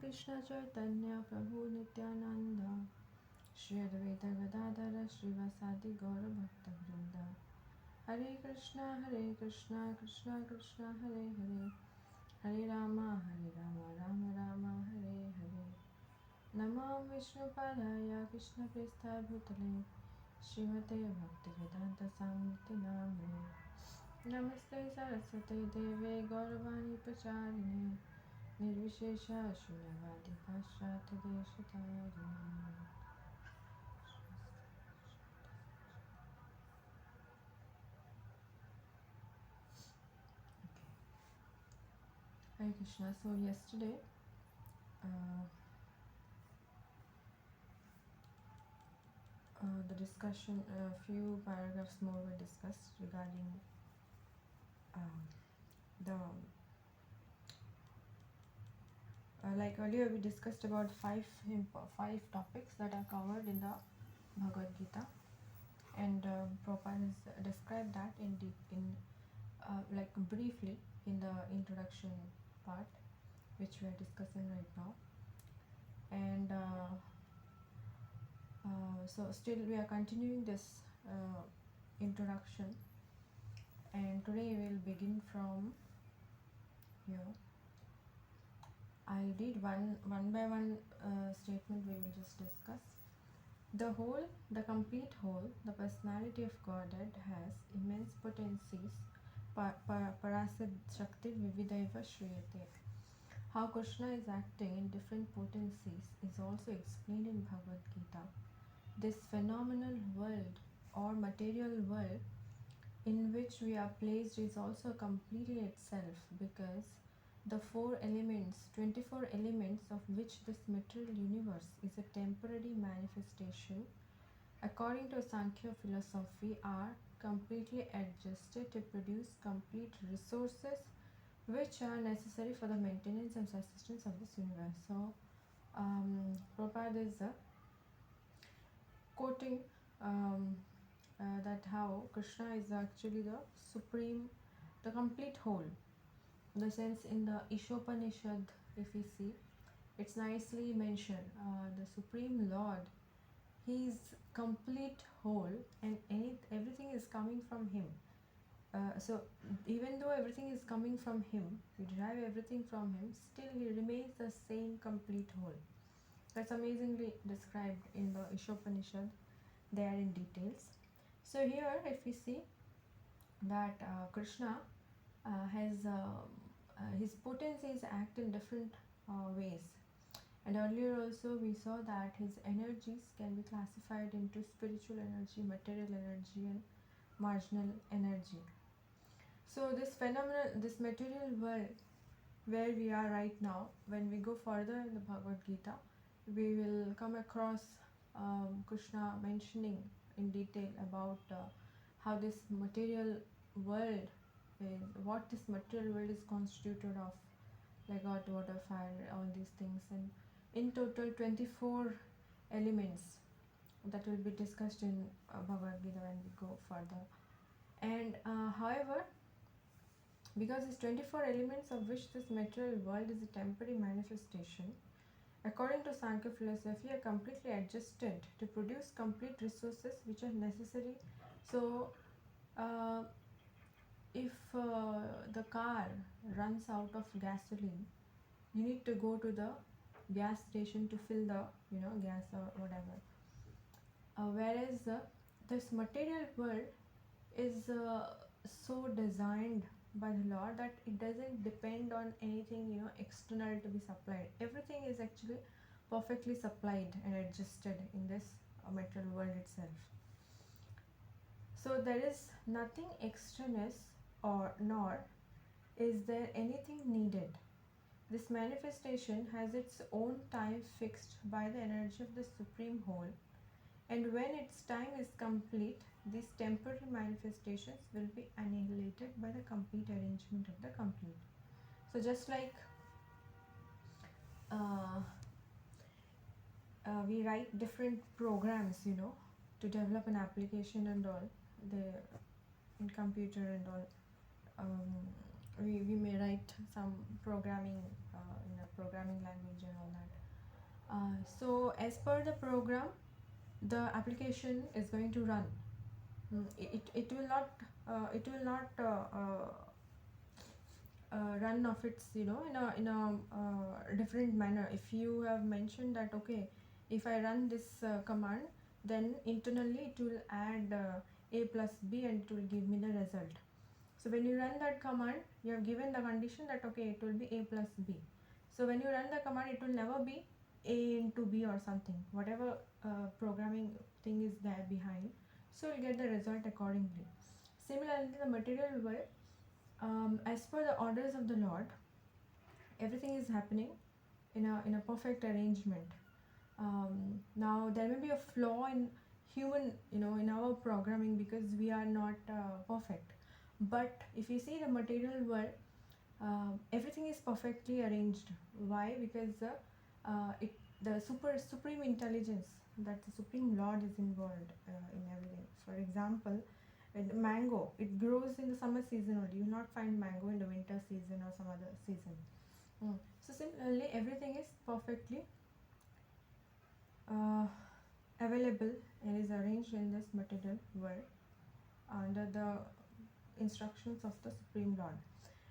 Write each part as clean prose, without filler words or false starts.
Krishna Chaitanya Prabhu Nityananda Shri Advaita Gadadhara Srivasadi Gaura Bhakta Vrinda Hare Krishna Krishna Krishna Hare Hare Hare Rama Rama Rama Hare Hare Namam Vishnu Padaya Krishna Prestha Bhutale Srimate Bhakti Vedanta Samiti Namane Namaste Saraswate Deve Gauravani Pacharine Nirvishesha Shunyavadi Pashyata Deshatarine. Hare Krishna. So yesterday the discussion, a few paragraphs more were discussed regarding the like earlier we discussed about five topics that are covered in the Bhagavad Gita, and Prabhupada has described that in like briefly in the introduction part, which we are discussing right now. And so still we are continuing this introduction, and today we will begin from here. I'll read one by one statement we will just discuss. The whole, the complete whole, the personality of Godhead has immense potencies. Parasad Shakti Vividaiva Shriyate. How Krishna is acting in different potencies is also explained in Bhagavad Gita. This phenomenal world or material world in which we are placed is also complete in itself, because the 4 elements, 24 elements of which this material universe is a temporary manifestation, according to Sankhya philosophy, are completely adjusted to produce complete resources which are necessary for the maintenance and subsistence of this universe. So, Prabhupada is quoting that how Krishna is actually the supreme, the complete whole. In the sense, in the Ishopanishad, if we see, it's nicely mentioned, the Supreme Lord, He is complete whole, and everything is coming from Him. So even though everything is coming from Him, we derive everything from Him, still He remains the same complete whole. That's amazingly described in the Ishopanishad there in details. So here if we see that Krishna has his potencies act in different ways, and earlier also we saw that his energies can be classified into spiritual energy, material energy, and marginal energy. So this phenomenal, this material world where we are right now, when we go further in the Bhagavad Gita, we will come across Krishna mentioning in detail about how this material world is, what this material world is constituted of, like earth, water, fire, all these things, and in total 24 elements that will be discussed in Bhagavad Gita when we go further. And however, because these 24 elements of which this material world is a temporary manifestation, according to Sankhya philosophy, are completely adjusted to produce complete resources which are necessary. So, if the car runs out of gasoline, you need to go to the gas station to fill the gas or whatever. Whereas this material world is so designed by the Lord that it doesn't depend on anything external to be supplied. Everything is actually perfectly supplied and adjusted in this material world itself. So there is nothing extraneous, or nor is there anything needed. This manifestation has its own time fixed by the energy of the Supreme Whole, and when its time is complete, these temporary manifestations will be annihilated by the complete arrangement of the complete. So just like we write different programs, to develop an application and all, in computer and all. we may write some programming in a programming language and all that. So as per the program, the application is going to run. It will not run of its, in a different manner. If you have mentioned that, okay, if I run this command, then internally it will add a plus b and it will give me the result. So when you run that command, you have given the condition that, okay, it will be a plus b. So when you run the command, it will never be a into b or something, whatever programming thing is there behind. So you'll get the result accordingly. Similarly, the material world, as per the orders of the Lord, everything is happening in a perfect arrangement. Now there may be a flaw in human, in our programming, because we are not perfect. But if you see the material world, everything is perfectly arranged. Why? Because it the supreme intelligence, that the supreme Lord is involved in everything. For example, the mango, it grows in the summer season only. You will not find mango in the winter season or some other season. So similarly, everything is perfectly uh, available and is arranged in this material world under the instructions of the Supreme Lord.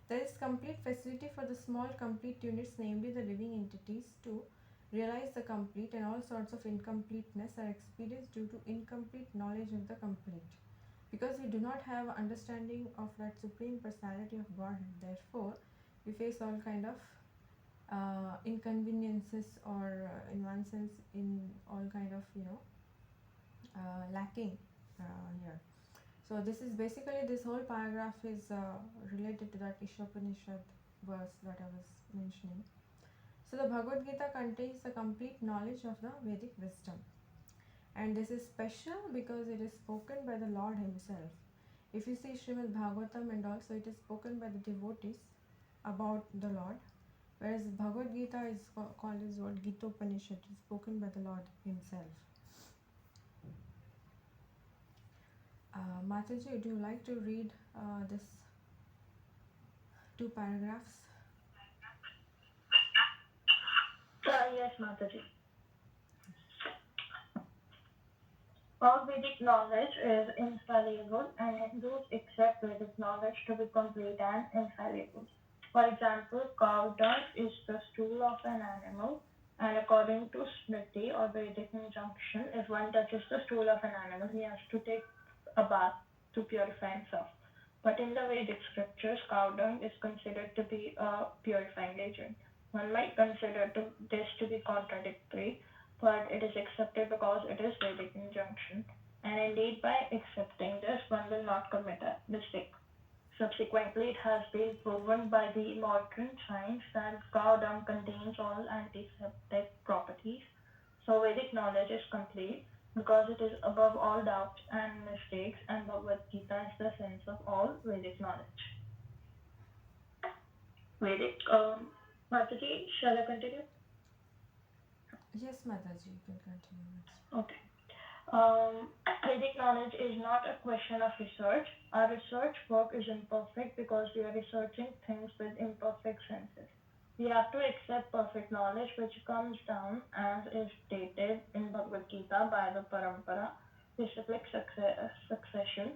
There is complete facility for the small complete units, namely the living entities, to realize the complete, and all sorts of incompleteness are experienced due to incomplete knowledge of the complete. Because we do not have understanding of that supreme personality of Godhead, therefore we face all kind of inconveniences, or in one sense, in all kind of, lacking here. So this is basically, this whole paragraph is related to that Ishopanishad verse that I was mentioning. So the Bhagavad Gita contains the complete knowledge of the Vedic wisdom, and this is special because it is spoken by the Lord Himself. If you see Srimad Bhagavatam, and also it is spoken by the devotees about the Lord, whereas Bhagavad Gita is called as what Gitopanishad, it is spoken by the Lord Himself. Mataji, would you like to read this two paragraphs? Yes, Mataji. All Vedic knowledge is infallible, and Hindus accept Vedic knowledge to be complete and infallible. For example, cow dung is the stool of an animal, and according to Smriti or Vedic injunction, if one touches the stool of an animal, he has to take a bath to purify himself. But in the Vedic scriptures, cow dung is considered to be a purifying agent. One might consider this to be contradictory, but it is accepted because it is Vedic injunction. And indeed, by accepting this, one will not commit a mistake. Subsequently, it has been proven by the modern science that cow dung contains all antiseptic properties. So Vedic knowledge is complete because it is above all doubts and mistakes, and Bhagavad Gita is the sense of all Vedic knowledge. Vedic, Mataji, shall I continue? Yes, Mataji, you can continue. Okay. Um, Vedic knowledge is not a question of research. Our research work is imperfect because we are researching things with imperfect senses. We have to accept perfect knowledge, which comes down, as is stated in Bhagavad Gita, by the parampara, disciplic succession.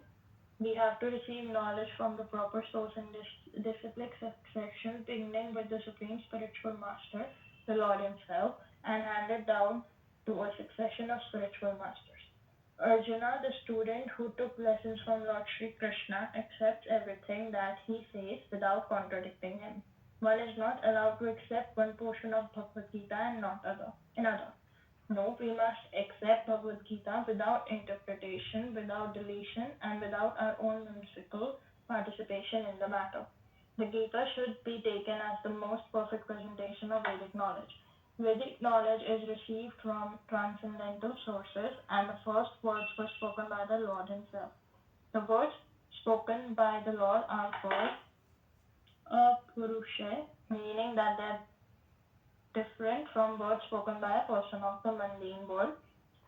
We have to receive knowledge from the proper source in this disciplic succession, beginning with the supreme spiritual master, the Lord Himself, and handed down to a succession of spiritual masters. Arjuna, the student who took lessons from Lord Sri Krishna, accepts everything that he says without contradicting him. One is not allowed to accept one portion of Bhagavad Gita and not another. No, we must accept Bhagavad Gita without interpretation, without deletion, and without our own whimsical participation in the matter. The Gita should be taken as the most perfect presentation of Vedic knowledge. Vedic knowledge is received from transcendental sources, and the first words were spoken by the Lord Himself. The words spoken by the Lord are called apurusha, meaning that they are different from words spoken by a person of the mundane world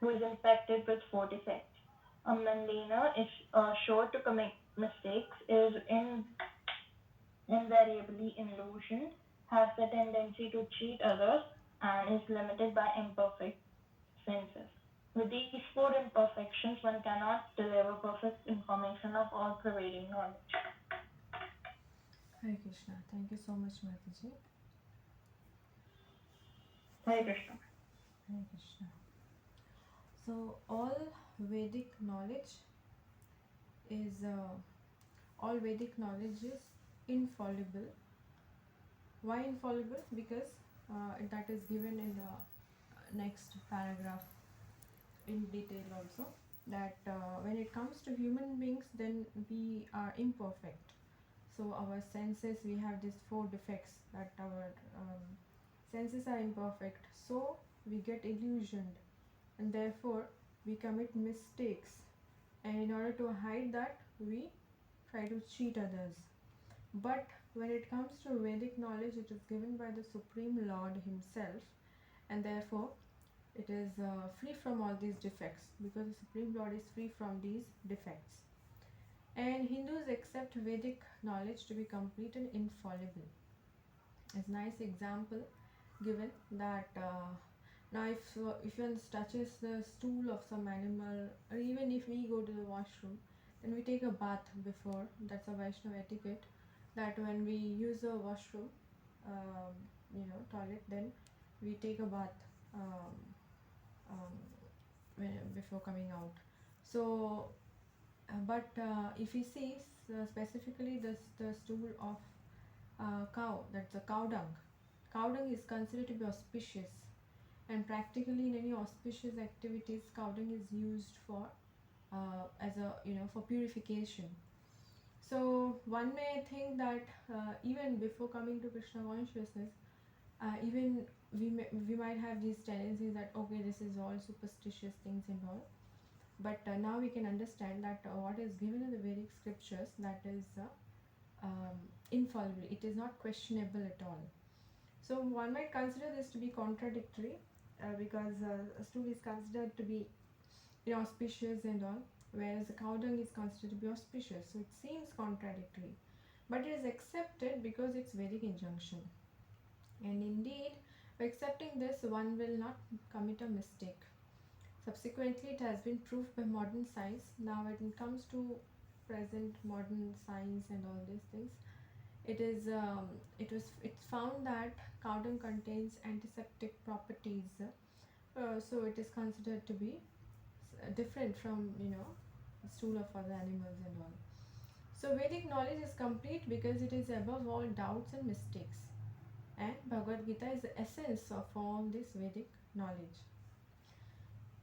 who is infected with four defects. A mundaner is sure to commit mistakes, is invariably illusion, has the tendency to cheat others, and is limited by imperfect senses. With these four imperfections, one cannot deliver perfect information of all pervading knowledge. Hare Krishna. Thank you so much, Mataji. Hare So, Krishna. Hare Krishna. So, is all Vedic knowledge is infallible. Why infallible? Because that is given in the next paragraph in detail also. That when it comes to human beings, then we are imperfect. So our senses, we have these four defects, that our senses are imperfect. So we get illusioned, and therefore we commit mistakes. And in order to hide that, we try to cheat others. But when it comes to Vedic knowledge, it is given by the Supreme Lord Himself, and therefore it is free from all these defects, because the Supreme Lord is free from these defects. And Hindus accept Vedic knowledge to be complete and infallible. As nice example given that now if one touches the stool of some animal, or even if we go to the washroom, then we take a bath before. That's a Vaishnava etiquette. That when we use a washroom, um, toilet, then we take a bath um, um, before coming out. So if we see specifically the stool of cow, that's a cow dung. Cow dung is considered to be auspicious, and practically in any auspicious activities, cow dung is used for as a for purification. So one may think that even before coming to Krishna consciousness, even we might have these tendencies that okay, this is all superstitious things and all. But now we can understand that what is given in the Vedic scriptures, that is infallible. It is not questionable at all. So one might consider this to be contradictory, because a stool is considered to be inauspicious and all, whereas the cow dung is considered to be auspicious. So it seems contradictory, but it is accepted because it's Vedic injunction. And indeed, by accepting this, one will not commit a mistake. Subsequently, it has been proved by modern science. Now, when it comes to present modern science and all these things, it is it's found that cow dung contains antiseptic properties. So it is considered to be different from stool of other animals and all. So Vedic knowledge is complete because it is above all doubts and mistakes. And Bhagavad Gita is the essence of all this Vedic knowledge.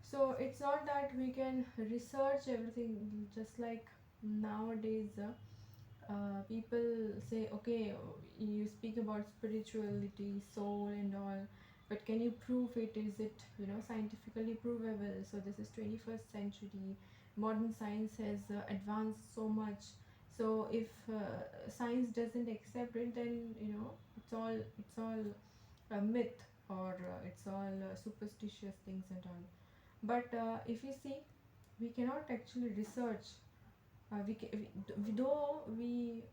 So it's not that we can research everything, just like nowadays. People say, okay, you speak about spirituality, soul, and all, but can you prove it? Is it scientifically provable? So this is 21st century. Modern science has advanced so much. So if science doesn't accept it, then it's all a myth, or it's all superstitious things and all. But if you see, we cannot actually research. Though we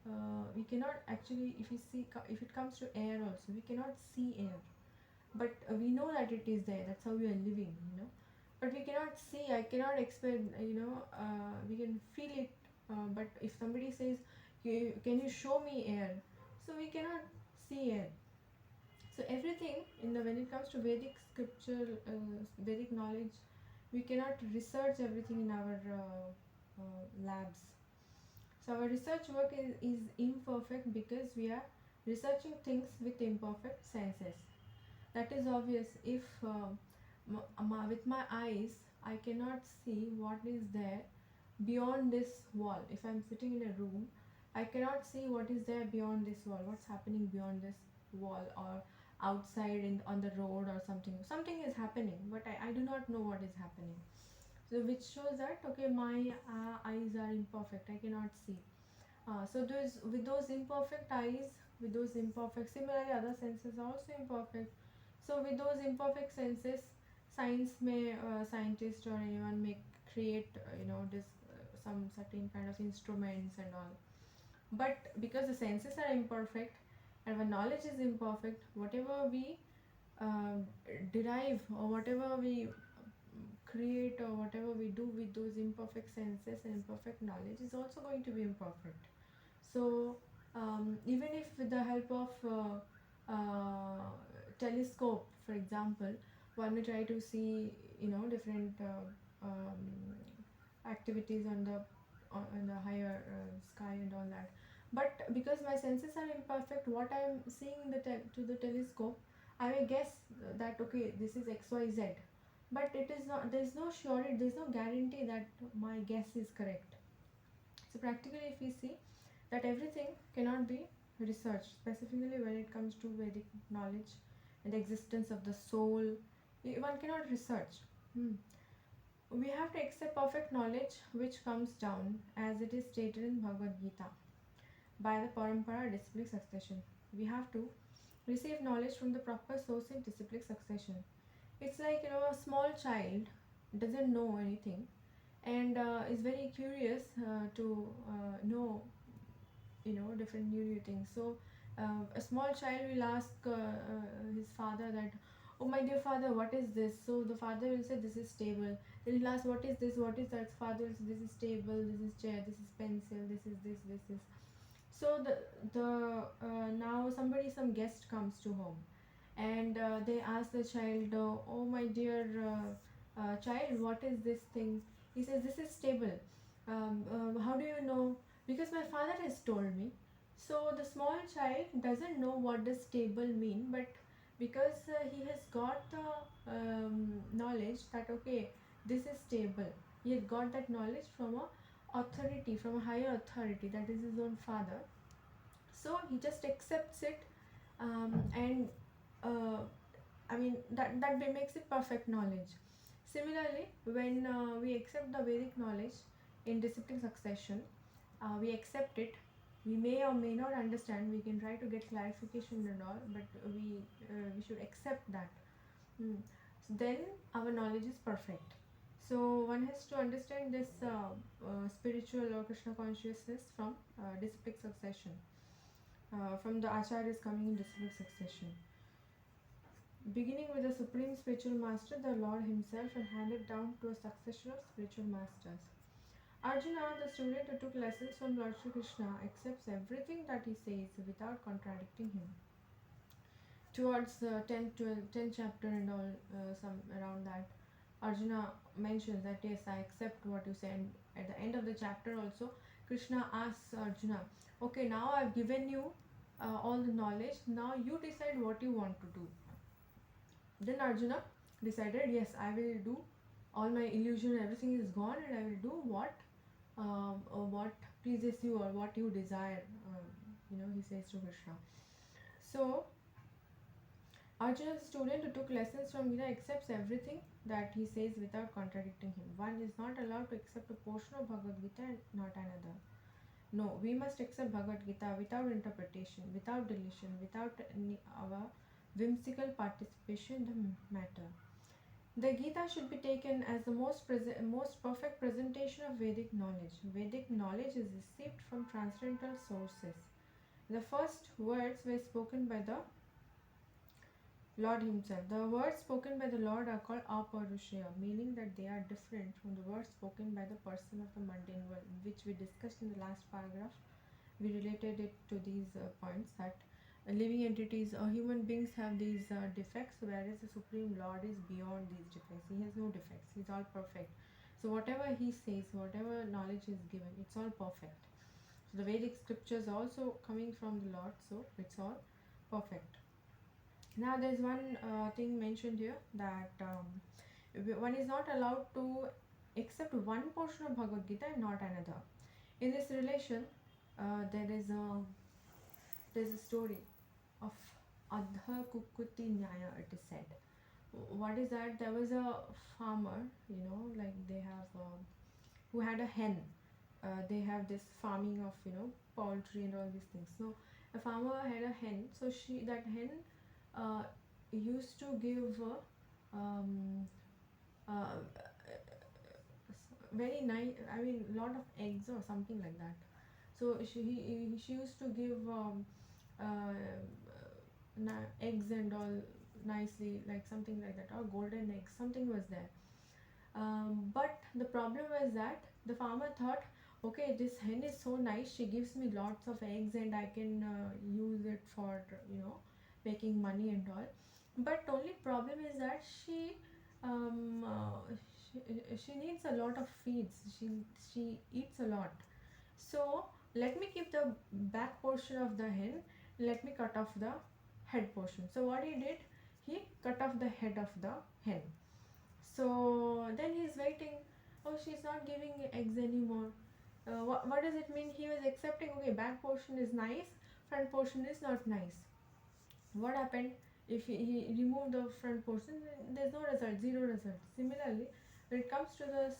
cannot actually, if you see, if it comes to air also, we cannot see air, but we know that it is there. That's how we are living. But we cannot see. I cannot expect. We can feel it. But if somebody says, "Can you show me air?" So we cannot see air. So everything when it comes to Vedic scripture, Vedic knowledge, we cannot research everything in our labs. So our research work is imperfect because we are researching things with imperfect senses. That is obvious. If with my eyes I cannot see what is there beyond this wall. If I'm sitting in a room, I cannot see what is there beyond this wall, what's happening beyond this wall, or outside on the road, or something is happening, but I do not know what is happening. So which shows that okay, my eyes are imperfect, I cannot see. So those, with those imperfect eyes, with those imperfect, similarly other senses are also imperfect. So with those imperfect senses, scientist or anyone may create this some certain kind of instruments and all. But because the senses are imperfect and our knowledge is imperfect, whatever we uh, derive or whatever we create or whatever we do with those imperfect senses and imperfect knowledge is also going to be imperfect. So even if with the help of telescope, for example, one may try to see, different activities on the higher sky and all that. But because my senses are imperfect, what I am seeing in the to the telescope, I may guess that okay, this is XYZ, but it is not. There is no surety. There is no guarantee that my guess is correct. So practically, if we see that everything cannot be researched, specifically when it comes to Vedic knowledge and the existence of the soul, one cannot research. Hmm. We have to accept perfect knowledge which comes down as it is stated in Bhagavad Gita by the parampara disciplic succession. We have to receive knowledge from the proper source in disciplic succession. It's like, a small child doesn't know anything and is very curious to know, different new things. So a small child will ask his father that, oh my dear father, what is this? So the father will say this is table. Then he'll ask, what is this, what is that? Father will say this is table, this is chair, this is pencil, this is. So the now some guest comes to home, and they ask the child, oh my dear child, what is this thing? He says, this is table. How do you know? Because my father has told me. So the small child doesn't know what does table mean, but because he has got the knowledge that okay, this is table. He has got that knowledge from a authority, from a higher authority, that is his own father. So he just accepts it, and uh, I mean that makes it perfect knowledge. Similarly, when we accept the Vedic knowledge in disciplic succession, we accept it. We may or may not understand. We can try to get clarification and all, but we should accept that. Hmm. So then our knowledge is perfect. So one has to understand this spiritual or Krishna consciousness from disciplic succession, from the acharyas coming in disciplic succession. Beginning with the supreme spiritual master, the Lord himself, and handed down to a succession of spiritual masters. Arjuna, the student who took lessons from Lord Shri Krishna, accepts everything that he says without contradicting him. Towards the 10th chapter and all, some around that, Arjuna mentions that yes, I accept what you say. And at the end of the chapter also, Krishna asks Arjuna, okay, now I've given you all the knowledge, now you decide what you want to do. Then Arjuna decided, yes, I will do, all my illusion, everything is gone, and I will do what pleases you or what you desire. He says to Krishna. So Arjuna, the student who took lessons from Gita, accepts everything that he says without contradicting him. One is not allowed to accept a portion of Bhagavad Gita and not another. No, we must accept Bhagavad Gita without interpretation, without deletion, without any our whimsical participation in the matter. The Gita should be taken as the most perfect presentation of Vedic knowledge. Vedic knowledge is received from transcendental sources. The first words were spoken by the Lord himself. The words spoken by the Lord are called aparushaya, meaning that they are different from the words spoken by the person of the mundane world, which we discussed in the last paragraph. We related it to these points that living entities or human beings have these defects, whereas the Supreme Lord is beyond these defects. He has no defects, he's all perfect. So, whatever he says, whatever knowledge is given, it's all perfect. So, the Vedic scriptures also coming from the Lord, so it's all perfect. Now, there's one thing mentioned here that one is not allowed to accept one portion of Bhagavad Gita and not another. In this relation, there is there's a story of Adha Kukuti Nyaya, it is said. What is that? There was a farmer, like they have, who had a hen. They have this farming of, poultry and all these things. So a farmer had a hen. So that hen uh, used to give uh, very nice, I mean, lot of eggs or something like that. So she used to give eggs and all nicely, like something like that, or golden eggs, something was there. But the problem was that the farmer thought, okay, this hen is so nice, she gives me lots of eggs and I can use it for, making money and all. But only problem is that um, uh, she needs a lot of feeds. She eats a lot. So let me keep the back portion of the hen. Let me cut off the head portion. So what he did, he cut off the head of the hen. So then he's waiting. Oh, she's not giving eggs anymore. What does it mean? He was accepting, okay, back portion is nice, front portion is not nice. What happened? If he removed the front portion, there's no result, zero result. Similarly, when it comes to the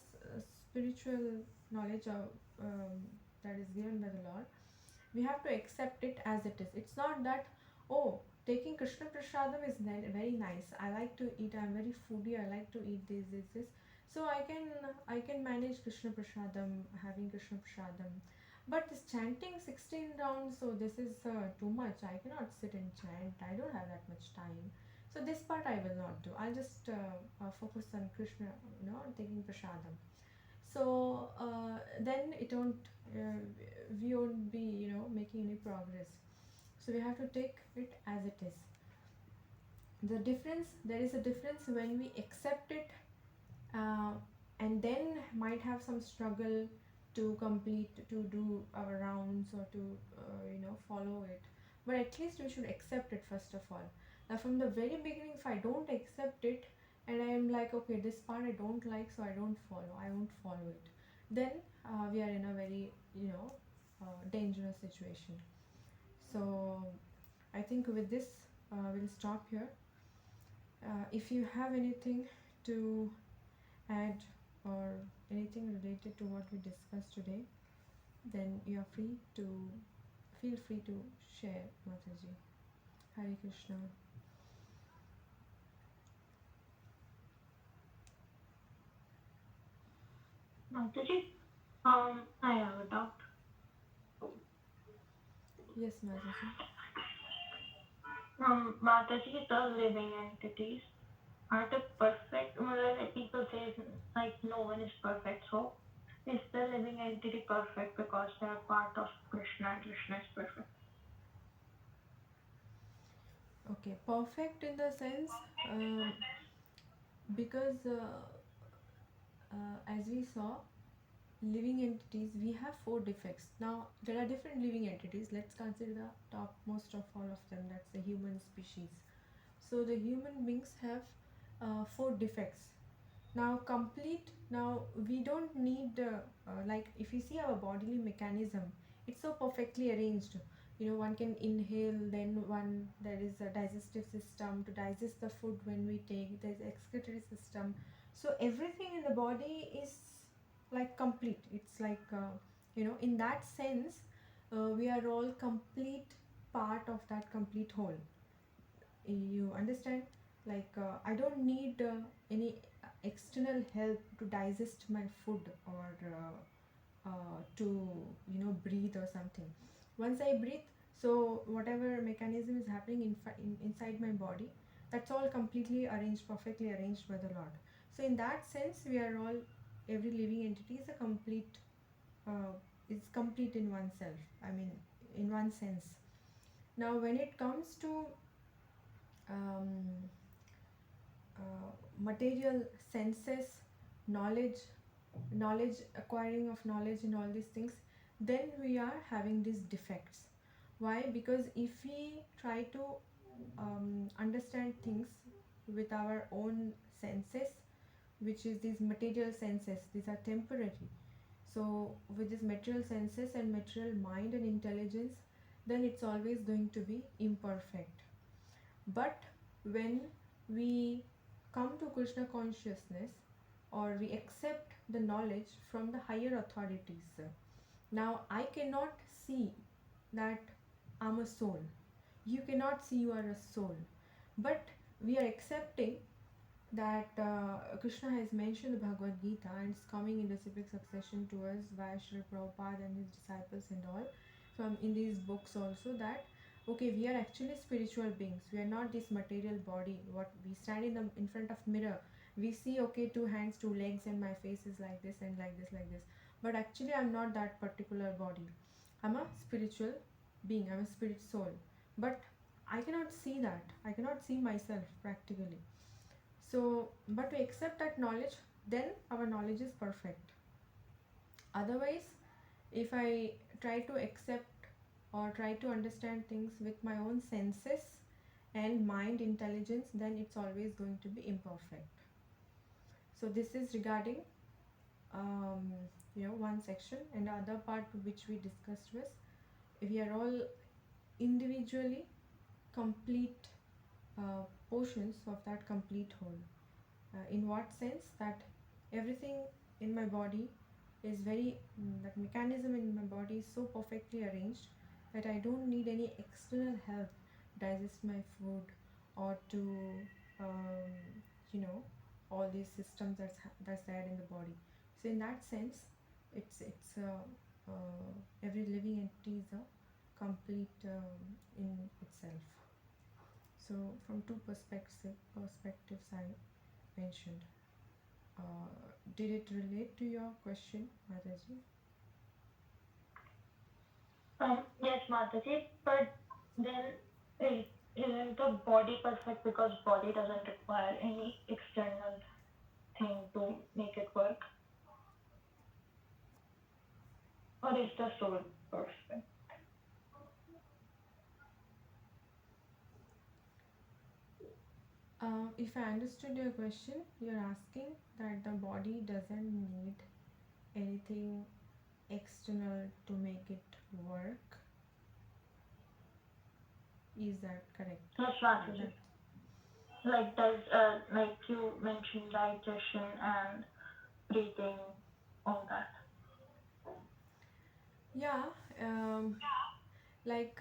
spiritual knowledge that is given by the Lord, we have to accept it as it is. It's not that, oh, taking Krishna Prasadam is very nice, I like to eat, I'm very foodie, I like to eat this, so I can manage Krishna Prasadam, having Krishna Prasadam. But this chanting 16 rounds, so this is too much, I cannot sit and chant, I don't have that much time. So this part I will not do. I'll just focus on Krishna, taking Prasadam. So then it won't we won't be making any progress. So we have to take it as it is. There is a difference when we accept it, uh, and then might have some struggle to complete, to do our rounds, or to follow it. But at least we should accept it first of all. Now from the very beginning, if I don't accept it and I am like, okay, this part I don't like, so I won't follow it, then we are in a very dangerous situation. So I think with this we'll stop here. If you have anything to add, or anything related to what we discussed today, then you are free to feel free to share, Mataji. Hare Krishna. Mataji, I have a doubt. Yes, Mataji. Mataji, the living entities are the perfect. Well, like people say like no one is perfect. So is the living entity perfect because they are part of Krishna and Krishna is perfect? Okay, perfect in the sense, because as we saw, living entities, we have four defects. Now there are different living entities. Let's consider the topmost of all of them, that's the human species. So the human beings have four defects. Now we don't need like if you see our bodily mechanism, it's so perfectly arranged. One can inhale, then one there is a digestive system to digest the food when we take, there's excretory system. So everything in the body is like complete. It's like in that sense, we are all complete part of that complete whole. You understand? Like I don't need any external help to digest my food, or to breathe or something. Once I breathe, so whatever mechanism is happening inside my body, that's all completely arranged, perfectly arranged by the Lord. So in that sense, we are all, every living entity is a complete, uh, is complete in oneself, I mean, in one sense. Now when it comes to um, material senses, knowledge, acquiring of knowledge and all these things, then we are having these defects. Why? Because if we try to understand things with our own senses, which is these material senses, these are temporary. So with these material senses and material mind and intelligence, then it's always going to be imperfect. But when we come to Krishna consciousness, or we accept the knowledge from the higher authorities, now I cannot see that I'm a soul. You cannot see you are a soul. But we are accepting that Krishna has mentioned the Bhagavad Gita and it's coming in reciprocal succession to us via Srila Prabhupada and his disciples and all from in these books also that okay, we are actually spiritual beings, we are not this material body. What we stand in front of mirror, we see okay, two hands, two legs, and my face is like this and like this, like this, but actually I'm not that particular body. I'm a spiritual being, I'm a spirit soul, but I cannot see that, I cannot see myself practically. So, but to accept that knowledge, then our knowledge is perfect. Otherwise, if I try to accept or try to understand things with my own senses and mind intelligence, then it's always going to be imperfect. So this is regarding um, one section, and the other part which we discussed was we are all individually complete portions of that complete whole. In what sense? That everything in my body is very that mechanism in my body is so perfectly arranged that I don't need any external help to digest my food or to um, you know all these systems that's there in the body. So in that sense, every living entity is a complete in itself. So from two perspectives I mentioned. Did it relate to your question, Mataji? Yes, Mataji, but then is, isn't the body perfect because body doesn't require any external thing to make it work? Or is the soul perfect? If I understood your question, you're asking that the body doesn't need anything external to make it work. Is that correct? Yes, Mataji. That Like does like you mentioned digestion and breathing, all that. yeah. Um, like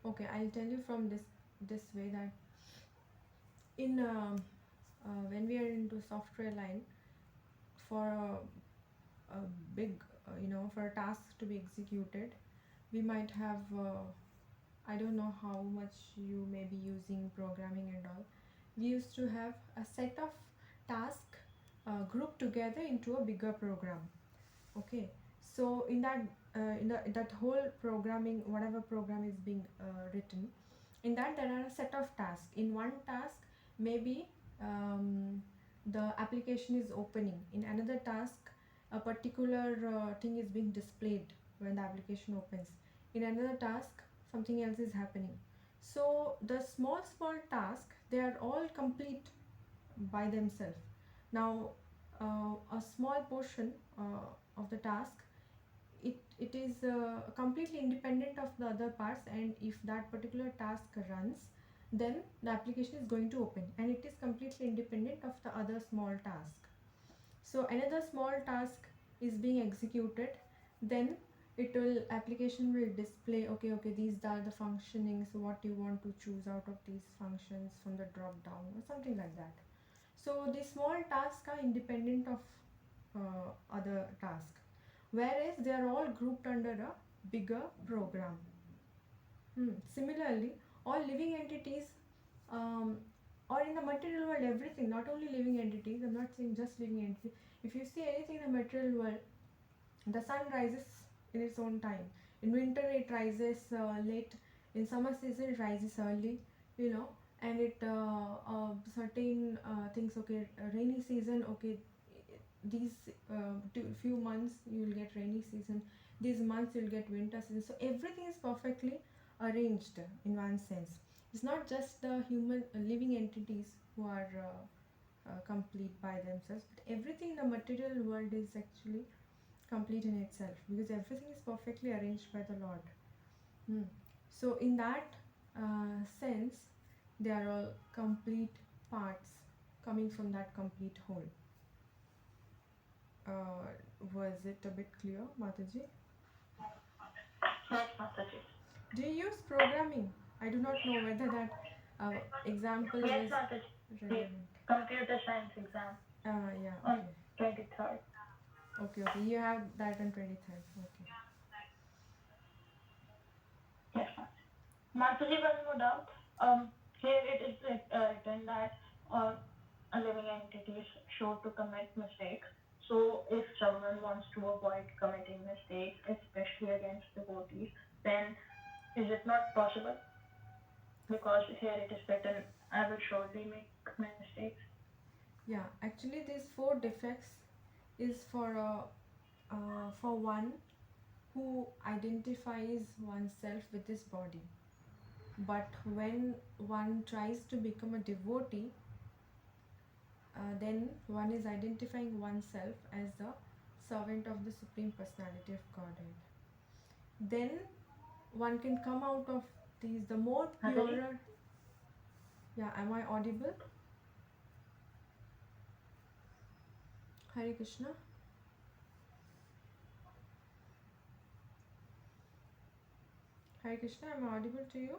okay, I'll tell you from this way that in when we are into software line for a big for a task to be executed, we might have I don't know how much you may be using programming and all. We used to have a set of tasks grouped together into a bigger program. Okay, so in that whole programming, whatever program is being written, in that there are a set of tasks. In one task, maybe the application is opening. In another task, a particular thing is being displayed when the application opens. In another task, something else is happening. So the small task, they are all complete by themselves. Now a small portion of the task, it is completely independent of the other parts, and if that particular task runs, then the application is going to open and it is completely independent of the other small task. So another small task is being executed, then it will application will display okay, these are the functionings, what you want to choose out of these functions from the drop down or something like that. So the small tasks are independent of other tasks, whereas they are all grouped under a bigger program. Similarly, all living entities, um, or in the material world, everything, not only living entities, I'm not saying just living entities. If you see anything in the material world, the sun rises in its own time. In winter, it rises late. In summer season, it rises early. You know, and it certain things. Okay, rainy season. Okay, these few months you'll get rainy season. These months you'll get winter season. So everything is perfectly arranged in one sense. It's not just the human living entities who are complete by themselves, but everything in the material world is actually complete in itself because everything is perfectly arranged by the Lord. Hmm. So, in that sense, they are all complete parts coming from that complete whole. Was it a bit clear, Mataji? Yes, Mataji. Do you use programming? I do not know whether that example Yes, was. Mataji. the relevant. computer science exam Yeah, on okay. 23rd. Okay, okay. You have that on 23rd. Okay. Yes, ma'am. Mataji, one more doubt. Here it is written that uh, a living entity is sure to commit mistakes. So if someone wants to avoid committing mistakes, especially against devotees, then is it not possible? Because here it is written, I will surely make mistakes. Yeah, actually, these four defects is for one who identifies oneself with this body. But when one tries to become a devotee, then one is identifying oneself as the servant of the Supreme Personality of Godhead. Then one can come out of these, the more Mataji? purer. Yeah, am I audible? Hare Krishna. Hare Krishna, am I audible to you?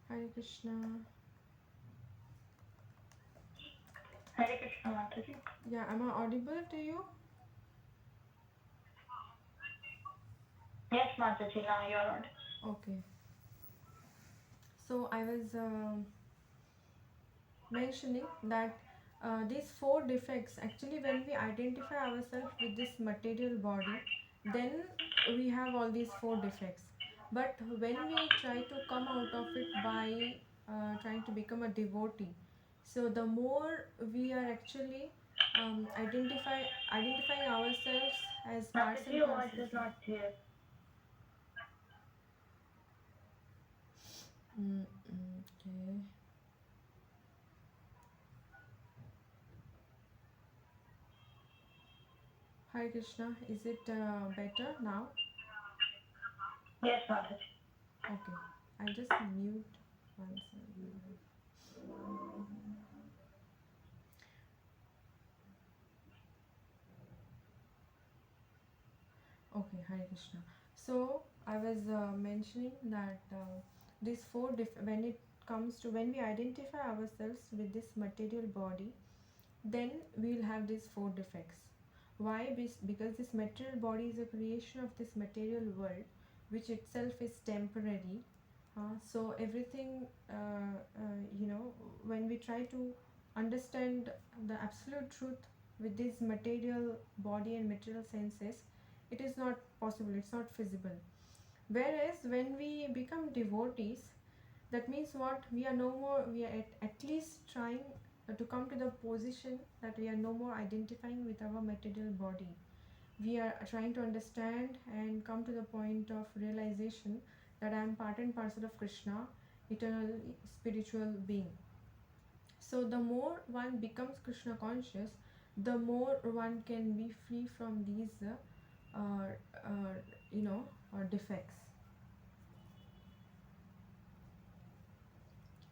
Hare Krishna. Hare Krishna, Mataji. Yeah, am I audible to you? Yes, Mataji, now you're on. Okay. So I was mentioning that these four defects, actually, when we identify ourselves with this material body, then we have all these four defects. But when we try to come out of it by trying to become a devotee, so the more we are actually identifying ourselves as parts Mataji, and your voice parcels is of. not clear. Okay. Hare Krishna, is it better now? Yes, Mataji. Okay, I'll just mute once. Okay, Hare Krishna. So I was mentioning that these when it comes to when we identify ourselves with this material body, then we'll have these four defects. Why? Because this material body is a creation of this material world, which itself is temporary. So everything, when we try to understand the absolute truth with this material body and material senses, it is not possible, it's not feasible. Whereas when we become devotees, that means what? We are no more, we are at least trying to come to the position that we are no more identifying with our material body. We are trying to understand and come to the point of realization that I am part and parcel of Krishna, eternal spiritual being. So the more one becomes Krishna conscious, the more one can be free from these uh, uh, defects.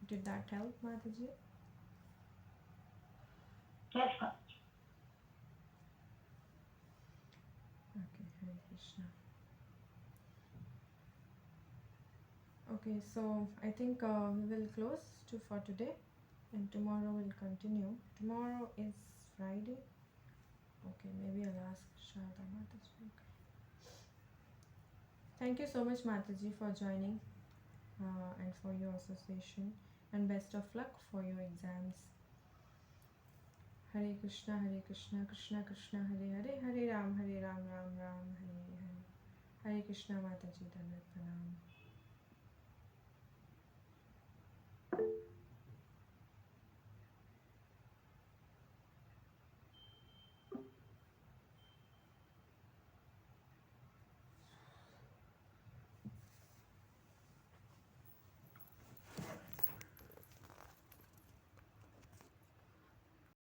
Did that help, Mataji? Yes, Mataji. Okay, Hare Krishna. Okay, so I think we will close for today, and tomorrow we'll continue. Tomorrow is Friday. Okay, maybe I'll ask Sharda Mataji. Okay. Thank you so much, Mataji, for joining and for your association, and best of luck for your exams. Hare Krishna, Krishna Krishna, Hare Hare, Hare Ram, Ram Ram, Hare Hare. Hare Krishna, Mataji, Dandavat Pranam.